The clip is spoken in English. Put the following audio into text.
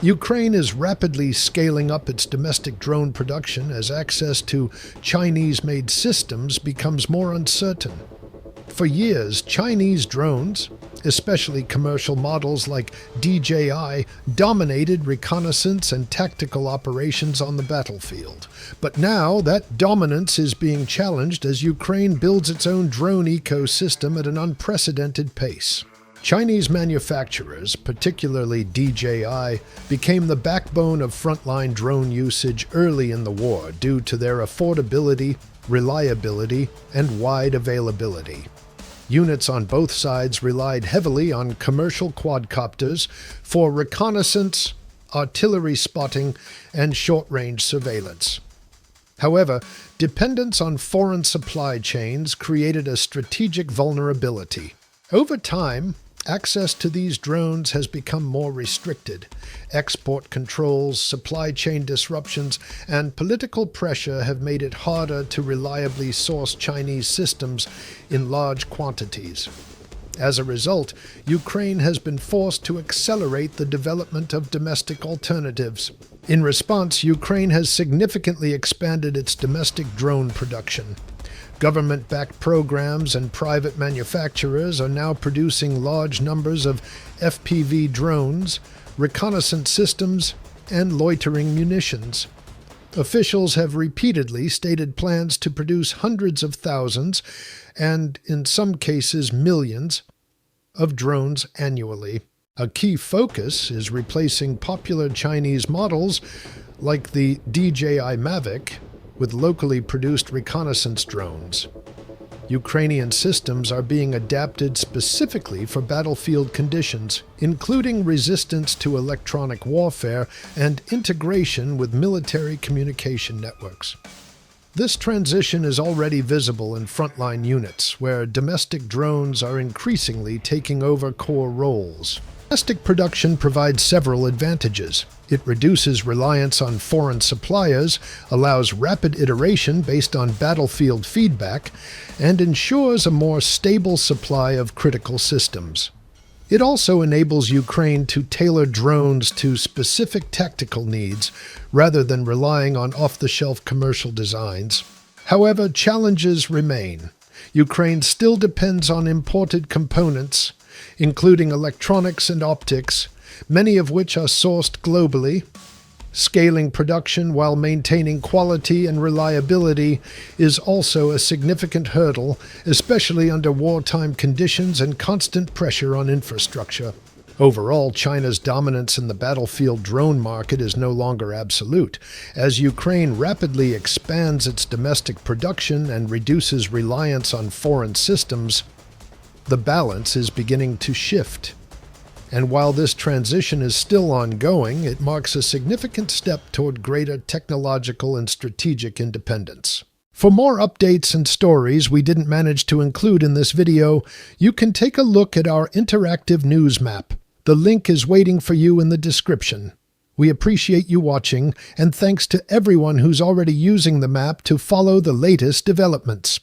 Ukraine is rapidly scaling up its domestic drone production as access to Chinese-made systems becomes more uncertain. For years, Chinese drones, especially commercial models like DJI, dominated reconnaissance and tactical operations on the battlefield. But now that dominance is being challenged as Ukraine builds its own drone ecosystem at an unprecedented pace. Chinese manufacturers, particularly DJI, became the backbone of frontline drone usage early in the war due to their affordability, reliability, and wide availability. Units on both sides relied heavily on commercial quadcopters for reconnaissance, artillery spotting, and short-range surveillance. However, dependence on foreign supply chains created a strategic vulnerability. Over time, access to these drones has become more restricted. Export controls, supply chain disruptions, and political pressure have made it harder to reliably source Chinese systems in large quantities. As a result, Ukraine has been forced to accelerate the development of domestic alternatives. In response, Ukraine has significantly expanded its domestic drone production. Government-backed programs and private manufacturers are now producing large numbers of FPV drones, reconnaissance systems, and loitering munitions. Officials have repeatedly stated plans to produce hundreds of thousands, and in some cases millions, of drones annually. A key focus is replacing popular Chinese models like the DJI Mavic with locally produced reconnaissance drones. Ukrainian systems are being adapted specifically for battlefield conditions, including resistance to electronic warfare and integration with military communication networks. This transition is already visible in frontline units, where domestic drones are increasingly taking over core roles. Domestic production provides several advantages. It reduces reliance on foreign suppliers, allows rapid iteration based on battlefield feedback, and ensures a more stable supply of critical systems. It also enables Ukraine to tailor drones to specific tactical needs rather than relying on off-the-shelf commercial designs. However, challenges remain. Ukraine still depends on imported components, including electronics and optics, many of which are sourced globally. Scaling production while maintaining quality and reliability is also a significant hurdle, especially under wartime conditions and constant pressure on infrastructure. Overall, China's dominance in the battlefield drone market is no longer absolute. As Ukraine rapidly expands its domestic production and reduces reliance on foreign systems, the balance is beginning to shift. And while this transition is still ongoing, it marks a significant step toward greater technological and strategic independence. For more updates and stories we didn't manage to include in this video, you can take a look at our interactive news map. The link is waiting for you in the description. We appreciate you watching, and thanks to everyone who's already using the map to follow the latest developments.